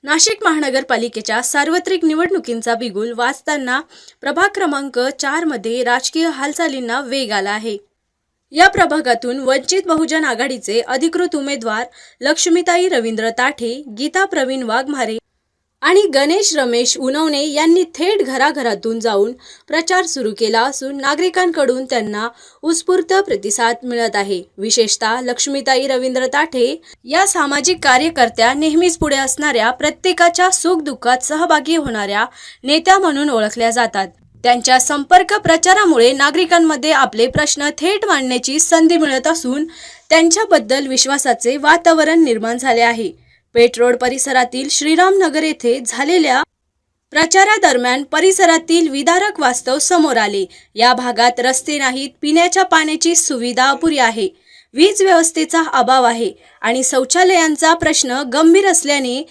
नाशिक महानगरपालिकेच्या सार्वत्रिक निवडणुकींचा बिगुल वाजताना प्रभाग क्रमांक 4 मध्ये राजकीय हालचालींना वेग आला आहे। या प्रभागातून वंचित बहुजन आघाडीचे अधिकृत उमेदवार लक्ष्मीताई रवींद्र ताठे, गीता प्रवीण वाघमारे आणि गणेश रमेश उनवणे यांनी थेट घराघरातून जाऊन प्रचार सुरू केला असून नागरिकांकडून त्यांना उत्स्फूर्त प्रतिसाद मिळत आहे। विशेषतः लक्ष्मीताई रवींद्र ताठे या सामाजिक कार्यकर्त्या नेहमीच पुढे असणाऱ्या, प्रत्येकाच्या सुख-दुःखात सहभागी होणाऱ्या नेत्या म्हणून ओळखल्या जातात। त्यांच्या संपर्क प्रचारामुळे नागरिकांमध्ये आपले प्रश्न थेट मांडण्याची संधी मिळत असून त्यांच्याबद्दल विश्वासाचे वातावरण निर्माण झाले आहे। पेठ रोड परिसरातील श्रीराम नगर येथे झालेल्या प्रचारादरम्यान परिसरातील विदारक वास्तव समोर आले। या भागात रस्ते नाहीत, पिण्याच्या पाण्याची सुविधा अपुरी आहे, वीज व्यवस्थेचा अभाव आहे आणि शौचालयांचा प्रश्न गंभीर असल्याने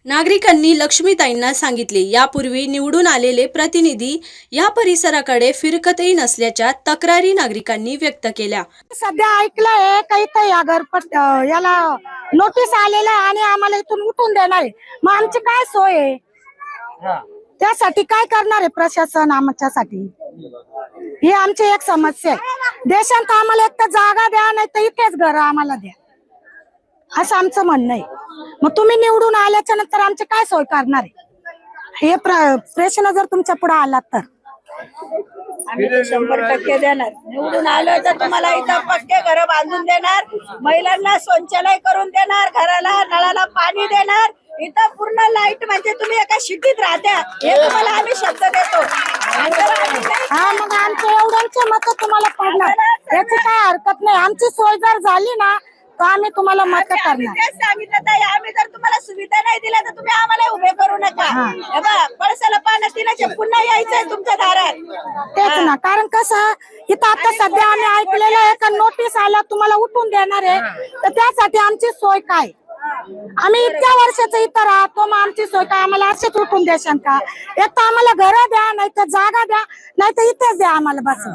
नागरिकांनी लक्ष्मीताईंना सांगितले। यापूर्वी निवडून आलेले प्रतिनिधी या परिसराकडे फिरकतही नसल्याच्या तक्रारी नागरिकांनी व्यक्त केल्या। सध्या ऐकलंय काही तर या घरपट याला नोटीस आलेलं आहे आणि आम्हाला इथून उठून देणार आहे। मग आमची काय सोय आहे? त्यासाठी काय करणार आहे प्रशासन आमच्यासाठी? ही आमची एक समस्या आहे। देशात आम्हाला एक तर जागा द्या, नाही तर इथेच घर आम्हाला द्या, असं आमचं म्हणणं आहे। मग तुम्ही निवडून आल्याच्या नंतर आमची काय सोय करणार आहे? हे प्रश्न जर तुमच्या पुढे आला तर आम्ही 100% देणार। निवडून आलो तर तुम्हाला इथं पक्के घर बांधून देणार, महिलांना शौचालय करून देणार, घराला नळाला पाणी देणार, इथं पूर्ण लाईट, म्हणजे तुम्ही एका शिटीत राहत्या हे तुम्हाला आम्ही शब्द देतो। हा, मग आमचे एवढ्यांचे मत तुम्हाला पडणार याची काय हरकत नाही। आमची सोय जर झाली ना तर आम्ही तुम्हाला मत करणार। सांगितलं ताई, आम्ही जर तुम्हाला सुविधा नाही दिल्या तर तुम्ही आम्हाला उभे करू नका। हे बघा, पळसाला पाण्यात तिला पुन्हा यायचंय तुमच्या दारात, तेच ना। कारण कसं इथं आता सध्या आम्ही ऐकलेलं आहे का नोटीस आला तुम्हाला उठून देणार आहे, तर त्यासाठी आमची सोय काय? आम्ही इतक्या वर्षाचं इथं राहतो, मग आमची सोय काय? आम्हाला असेच उठून द्याल का? एक तर आम्हाला घर द्या, नाही तर जागा द्या, नाही तर इथेच द्या आम्हाला बस।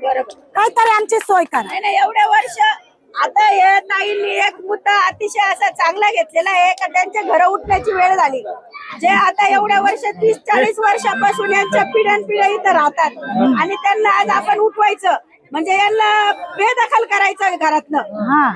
काहीतरी आमची सोय करा। नाही एवढ्या वर्ष आता हे ताईंनी एक मुद्दा अतिशय असा चांगला घेतलेला आहे का त्यांच्या घर उठण्याची वेळ झाली। जे आता एवढ्या वर्ष 30-40 वर्षापासून यांच्या पिढ्यानपिढ्या इथं राहतात आणि त्यांना आज आपण उठवायचं म्हणजे यांना बेदखल करायचं घरातनं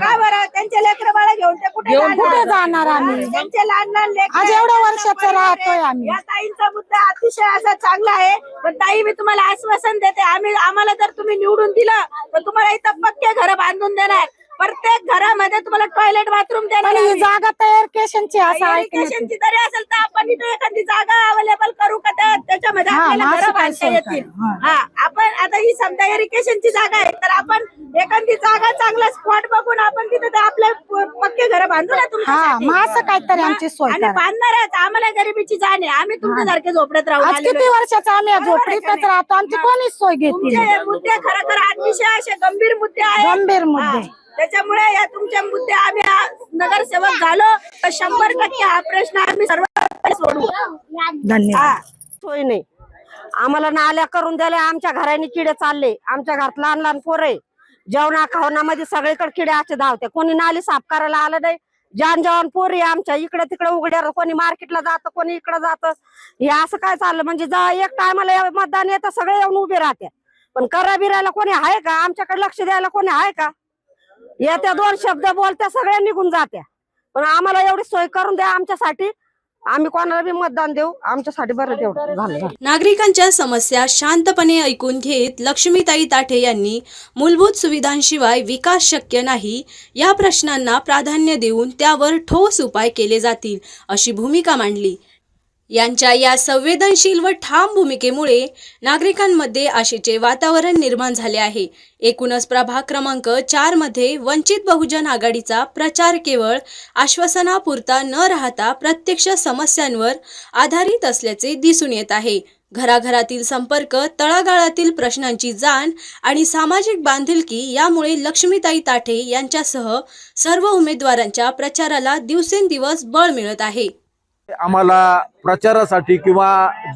का बरं? त्यांचे लेकरं बाळा घेऊन ते कुठे जाणार? आम्ही त्यांचे लहान लहान लेकरं आज एवढ्या वर्षाचं राहतोय आम्ही। या ताईंचा मुद्दा अतिशय असा चांगला आहे। पण ताई, मी तुम्हाला आश्वासन देते, आम्हाला जर तुम्ही निवडून दिलं तर तुम्हाला इथं पक्के घर बांधून देणार, प्रत्येक घरामध्ये तुम्हाला टॉयलेट बाथरूम देणार। जागा तयार केशनची केशनची जरी असेल तर आपण इथे एखादी जागा अवेलेबल करू का त्याच्यामध्ये आपल्याला घर बांधता येतील। हा, आपण आता ही समजा इरिगेशनची जागा आहे तर आपण एखादी जागा चांगला स्पॉट बघून आपण तिथे आपले पक्के घर बांधू ना तुमच्यासाठी। असं काहीतरी आमची सोय आम्ही बांधणारच, आम्हाला गरिबीची जाण आहे, आम्ही तुमच्यासारखे झोपडत राहू। आज किती वर्षाचा आम्ही झोपडीतच राहतो, आमची कोणीच सोय घेतली? तुमचे मुद्दे खरं अतिशय असे गंभीर मुद्दे आहेत, गंभीर मुद्दे। त्याच्यामुळे या तुमच्या मुद्दे आम्ही नगरसेवक झालो तर 100% हा प्रश्न आम्ही सर्व सोडू। धन्यवाद। सोय नाही आम्हाला, नाल्या करून दिल्या, आमच्या घराने किडे चालले, आमच्या घरात लहान लहान पोरं जेवणा खावणामध्ये सगळीकडे किडे असे धावते, कोणी नाली साफ करायला आलं नाही। जान जवान पोरी आमच्या इकडे तिकडे उघड्या, कोणी मार्केटला जातं, कोणी इकडे जातं, हे असं काय चाललं? म्हणजे एक टायमाला मतदान येतं सगळे येऊन उभे राहते, पण करा बिरायला कोणी आहे का? आमच्याकडे लक्ष द्यायला कोणी आहे का? येत्या 2 शब्द बोलत्या सगळ्या निघून जात्या, पण आम्हाला एवढी सोय करून द्या आमच्यासाठी, आम्ही कोणाला बी मतदान देऊ, आमच्यासाठी बरं तेवढं झालं। नागरिकांच्या समस्या शांतपणे ऐकून घेत लक्ष्मीताई ताठे यांनी मूलभूत सुविधांशिवाय विकास शक्य नाही या प्रश्नांना प्राधान्य देऊन त्यावर ठोस उपाय केले जातील अशी भूमिका मांडली। यांच्या या संवेदनशील व ठाम भूमिकेमुळे नागरिकांमध्ये आशेचे वातावरण निर्माण झाले आहे। एकूणच प्रभाग क्रमांक 4 मध्ये वंचित बहुजन आघाडीचा प्रचार केवळ आश्वासनापुरता न राहता प्रत्यक्ष समस्यांवर आधारित असल्याचे दिसून येत आहे। घराघरातील संपर्क, तळागाळातील प्रश्नांची जाण आणि सामाजिक बांधिलकी यामुळे लक्ष्मीताई ताठे यांच्यासह सर्व उमेदवारांच्या प्रचाराला दिवसेंदिवस बळ मिळत आहे। आम्हाला प्रचारासाठी किंवा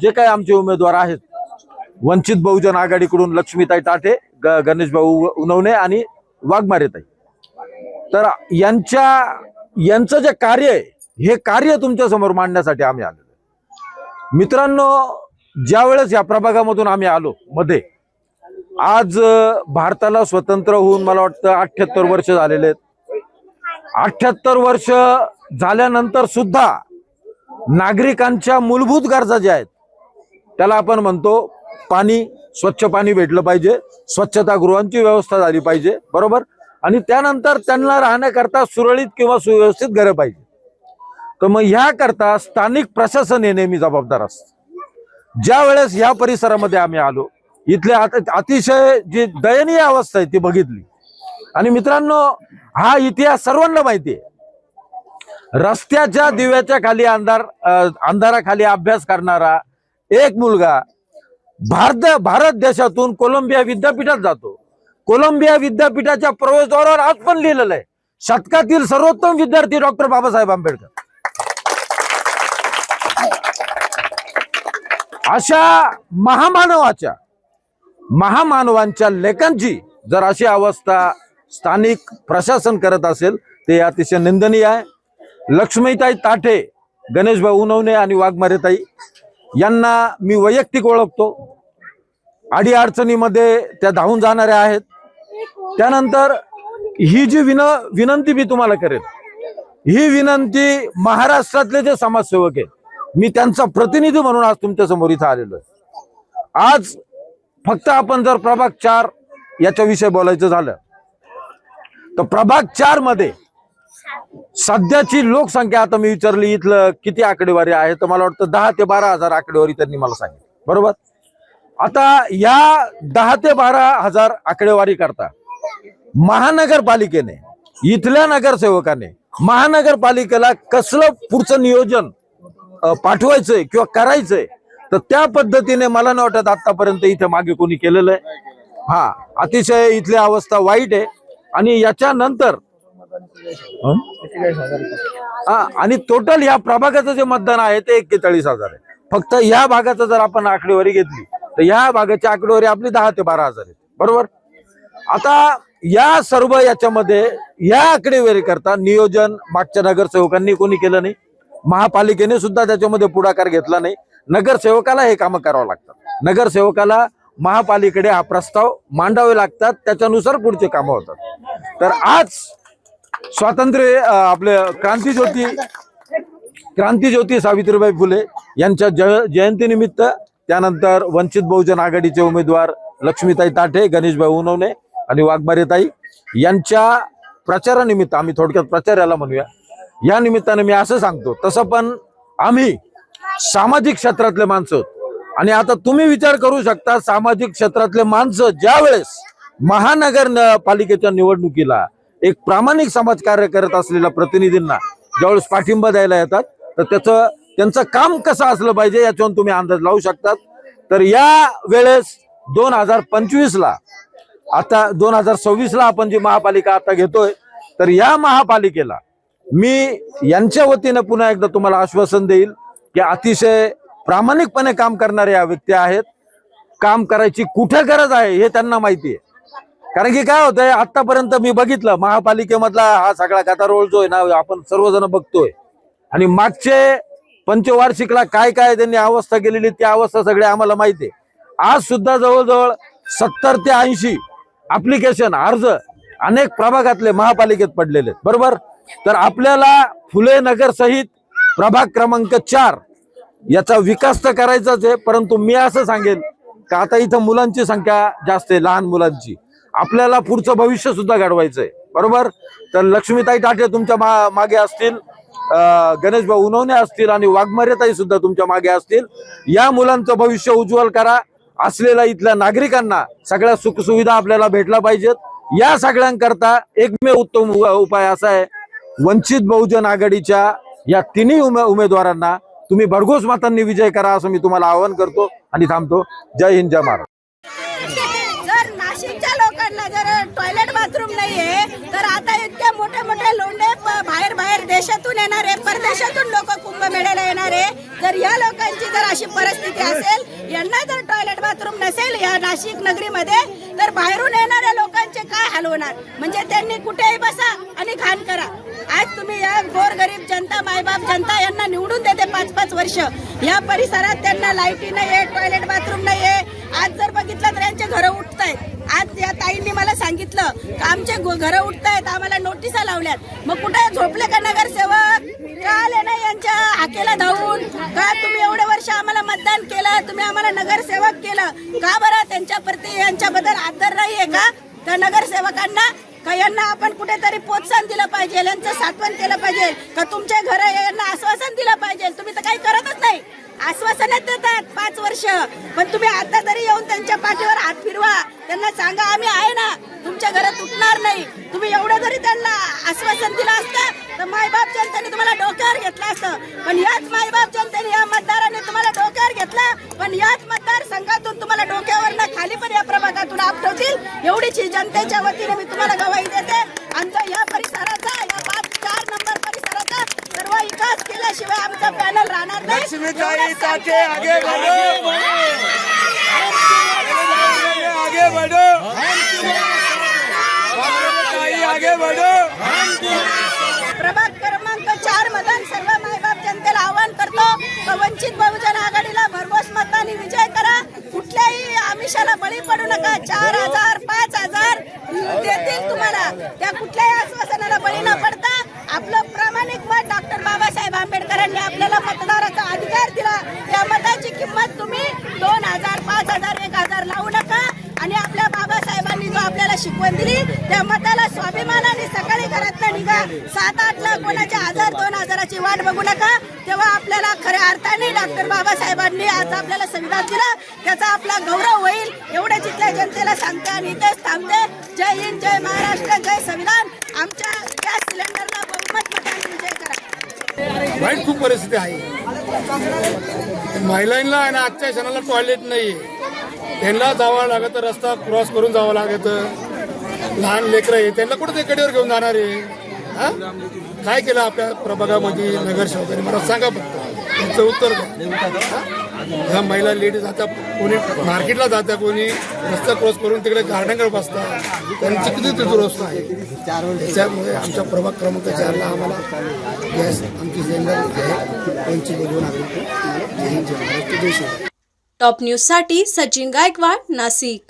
जे काही आमचे उमेदवार आहेत वंचित बहुजन आघाडीकडून लक्ष्मीताई ताठे, गणेश भाऊ उनवणे आणि वाघमारे ताई, तर यांचं जे कार्य आहे हे कार्य तुमच्या समोर मांडण्यासाठी आम्ही आलेलो आहे. मित्रांनो, ज्या वेळेस या प्रभागामधून आम्ही आलो मध्ये, आज भारताला स्वतंत्र होऊन मला वाटतं 78 वर्ष झालेले आहेत. 78 वर्ष झाल्यानंतर सुद्धा नागरिकांच्या मूलभूत गरजा ज्या आहेत त्याला आपण म्हणतो पाणी, स्वच्छ पाणी भेटलं पाहिजे, स्वच्छतागृहांची व्यवस्था झाली पाहिजे, बरोबर, आणि त्यानंतर त्यांना राहण्याकरता सुरळीत किंवा सुव्यवस्थित घरं पाहिजे. तर मग ह्याकरता स्थानिक प्रशासन हे नेहमी जबाबदार असतं. ज्या वेळेस या परिसरामध्ये आम्ही आलो, इथले अतिशय जी दयनीय अवस्था आहे ती बघितली. आणि मित्रांनो, हा इतिहास सर्वांना माहिती आहे. रस्त्याच्या दिव्याच्या खाली अंधाराखाली अभ्यास करणारा एक मुलगा भारत देशातून कोलंबिया विद्यापीठात जातो. कोलंबिया विद्यापीठाच्या प्रवेशद्वारावर आज पण लिहिलेलं आहे, शतकातील सर्वोत्तम विद्यार्थी डॉक्टर बाबासाहेब आंबेडकर. अशा महामानवांच्या लेखांची जर अशी अवस्था स्थानिक प्रशासन करत असेल ते अतिशय निंदनीय आहे. लक्ष्मीताई ताठे, गणेशभाऊ उनवणे आणि वाघमारेताई यांना मी वैयक्तिक ओळखतो. अडीअडचणीमध्ये त्या धावून जाणाऱ्या आहेत. त्यानंतर ही जी विनंती मी तुम्हाला करेन, ही विनंती महाराष्ट्रातले जे समाजसेवक आहेत, मी त्यांचा प्रतिनिधी म्हणून आज तुमच्या समोर इथं आलेलो आहे. आज फक्त आपण जर प्रभाग 4 याच्याविषयी बोलायचं झालं तर प्रभाग 4 मध्ये सध्याची लोकसंख्या, आता मी विचारली इथलं किती आकडेवारी आहे, तर मला वाटतं 10 ते 12 हजार आकडेवारी त्यांनी मला सांगितली, बरोबर. आता या 10 ते 12 हजार आकडेवारी करता महानगरपालिकेने, इथल्या नगरसेवकाने महानगरपालिकेला कसलं पुढचं नियोजन पाठवायचंय किंवा करायचंय, तर त्या पद्धतीने मला नाही वाटत आतापर्यंत इथे मागे कोणी केलेलं आहे. हा, अतिशय इथली अवस्था वाईट आहे. आणि याच्यानंतर आणि टोटल या प्रभागाचं जे मतदान आहे ते 41,000 आहे. फक्त या भागाचं जर आपण आकडेवारी घेतली तर या भागाची आकडेवारी आपली 10 ते 12 हजार आहे, बरोबर. आता या सर्व याच्यामध्ये या आकडेवारी करता नियोजन मागच्या नगरसेवकांनी कोणी केलं नाही, महापालिकेने सुद्धा त्याच्यामध्ये पुढाकार घेतला नाही. नगरसेवकाला हे कामं करावं लागतात. नगरसेवकाला महापालिकेकडे हा प्रस्ताव मांडावे लागतात, त्याच्यानुसार पुढचे कामं होतात. तर आज स्वातंत्र्य आपले क्रांतीज्योती सावित्रीबाई फुले यांच्या जयंतीनिमित्त, त्यानंतर वंचित बहुजन आघाडीचे उमेदवार लक्ष्मीताई ताठे, गणेशभाऊ उनवणे आणि वाघमारेताई यांच्या प्रचारानिमित्त, आम्ही थोडक्यात प्रचार याला म्हणूया, या निमित्ताने मी असं सांगतो, तसं पण आम्ही सामाजिक क्षेत्रातले माणसं आणि आता तुम्ही विचार करू शकता, सामाजिक क्षेत्रातले माणसं ज्या वेळेस महानगरपालिकेच्या निवडणुकीला एक प्रामाणिक समाजकार्य करत असलेल्या प्रतिनिधींना ज्यावेळेस पाठिंबा द्यायला येतात, तर त्यांचं काम कसं असलं पाहिजे याच्यावरून तुम्ही अंदाज लावू शकतात. तर या वेळेस 2025ला, आता 2026ला आपण जी महापालिका आता घेतोय, तर या महापालिकेला मी यांच्या वतीने पुन्हा एकदा तुम्हाला आश्वासन देईल की अतिशय प्रामाणिकपणे काम करणारे या व्यक्ती आहेत. काम करायची कुठे गरज आहे हे त्यांना माहिती आहे. कारण की काय होतंय, आतापर्यंत मी बघितलं महापालिकेमधला हा सगळा गदारोळ जो आहे ना, आपण सर्वजण बघतोय. आणि मागचे पंचवार्षिकला काय काय त्यांनी अवस्था केलेली, त्या अवस्था सगळ्या आम्हाला माहिती आहे. आज सुद्धा जवळजवळ 70 ते 80 ऍप्लिकेशन, अर्ज अनेक प्रभागातले महापालिकेत पडलेले आहेत, बरोबर. तर आपल्याला फुले नगर सहित प्रभाग क्रमांक 4 याचा विकास तर करायचाच आहे, परंतु मी असं सांगेन का आता इथं मुलांची संख्या जास्त आहे, लहान मुलांची. आपल्याला पुढचं भविष्य सुद्धा घडवायचंय, बरोबर. तर लक्ष्मीताई ताठे तुमच्या मागे असतील, गणेशभाऊ उनवणे असतील आणि वाघमारेताई सुद्धा तुमच्या मागे असतील. या मुलांचं भविष्य उज्ज्वल करा. असलेल्या इथल्या नागरिकांना सगळ्या सुखसुविधा आपल्याला भेटला पाहिजेत. या सगळ्यांकरता एकमेव उत्तम उपाय असा आहे, वंचित बहुजन आघाडीच्या या तिन्ही उमेदवारांना तुम्ही भरघोस मतांनी विजय करा, असं मी तुम्हाला आवाहन करतो आणि थांबतो. जय हिंद, जय महाराष्ट्र. जर नाशिकच्या लोकांना जर टॉयलेट बाथरूम नाहीये, तर आता इतक्या मोठे मोठे लोंढे बाहेर बाहेर देशातून येणारे, परदेशातून लोक कुंभमेळ्याला येणारे, जर या लोकांची जर अशी परिस्थिती असेल, यांना जर टॉयलेट बाथरूम नसेल या नाशिक नगरीमध्ये, तर बाहेरून येणाऱ्या लोकांचे काय हाल होणार? म्हणजे त्यांनी कुठेही बसा आणि घाण करा. आज तुम्ही या गोरगरीब जनता, मायबाप जनता यांना निवडून देते 5-5 वर्ष. या परिसरात त्यांना लाईटी नाहीये, टॉयलेट बाथरूम नाहीये. आज जर बघितलं तर यांचे घरं उठतायत. आज या ताईंनी मला सांगितलं की आमचे घरं उठतायत, आम्हाला नोटिसा लावल्यात. मग कुठे झोपले का नगरसेवक? का आले नाही यांच्या हाकेला धावून? का तुम्ही एवढे वर्ष आम्हाला मतदान केलं, तुम्ही आम्हाला नगरसेवक केलं, का बरं त्यांच्याप्रती यांच्याबद्दल आदर नाहीये का त्या नगरसेवकांना? का यांना आपण कुठेतरी प्रोत्साहन दिलं पाहिजे, यांचं साठवण केलं पाहिजे, का तुमच्या घर यांना आश्वासन दिलं पाहिजे? तुम्ही तर काही करतच नाही. आश्वासनच देतात 5 वर्ष, पण तुम्ही आता तरी येऊन त्यांच्या पाठीवर हात फिरवा, त्यांना सांगा आम्ही आहे ना, तुमच्या घरात उठणार नाही. तुम्ही एवढं जरी त्यांना आश्वासन दिलं असतं तर मायबाप जनतेने तुम्हाला डोक्यावर घेतलं असतं. पण याच मायबाप जनतेने, या मतदारांनी तुम्हाला डोक्यावर घेतलं, पण याच मतदारसंघातून तुम्हाला डोक्यावर ना खाली पण या प्रभागातून आपटवतील, एवढीच ही जनतेच्या वतीने मी तुम्हाला गवाही देते. आमचा या परिसराचा, या 4 नंबर परिसराचा सर्व विकास केल्याशिवाय आमचा पॅनल राहणार नाही. लक्ष्मीताई ताटे आगे बढ़ो, आगे बढ़ो, आगे बढ़ो. प्रभाग क्रमांक 4 मधून सर्व मायबाप जनतेला आवाहन करतो, वंचित बहुजन आघाडीला भरघोस मतांनी विजय करा. कुठल्याही आमिषाला बळी पडू नका. 4,000 5,000 देतील तुम्हाला, त्या कुठल्याही आश्वासनाला बळी न पडता आपलं प्रामाणिक मत डॉक्टर बाबासाहेब आंबेडकरांनी आपल्याला मतदाराचा अधिकार दिला. त्या मताची किंमत तुम्ही 2,000 5,000 1,000 लावू नका. आणि आपल्या बाबासाहेबांनी जो आपल्याला शिकवण दिली त्या मताला स्वाभिमानाने सकाळी घरातनं निघा. 7-8 लाख कोणाच्या 1,000-2,000ची वाट बघू नका. तेव्हा आपल्याला खऱ्या अर्थाने डॉक्टर बाबासाहेबांनी आज आपल्याला संविधान दिलं, त्याचा आपला गौरव होईल. एवढे जिथल्या जनतेला सांगते आणि इथेच थांबते. जय हिंद, जय महाराष्ट्र, जय संविधान. आमच्या गॅस सिलेंडरला बहुमत मतांनी विजय करा. वाईट खूप परिस्थिती आहे. महिलांना आणि आजच्या क्षणाला टॉयलेट नाही, त्यांना जावं लागत, रस्ता क्रॉस करून जावं लागत. लहान लेकरं आहे, त्यांना कुठे ते कडेवर घेऊन जाणार आहे? हा, काय केलं आपल्या प्रभागामध्ये नगरसेवकांनी? मला सांगा फक्त, तुमचं उत्तर द्या. ह्या महिला लेडीज जात्या, कोणी मार्केटला जात्या, कोणी रस्ता क्रॉस करून तिकडे गार्डनकडे बसतात. त्यांची किती दुरवस्था आहे. त्याच्यामुळे आमच्या प्रभाग क्रमांक 4ला आम्हाला गॅस आमची सिलेंडर आहे, त्यांची बघून आम्ही टॉप न्यूजसाठी सचिन गायकवाड, नाशिक.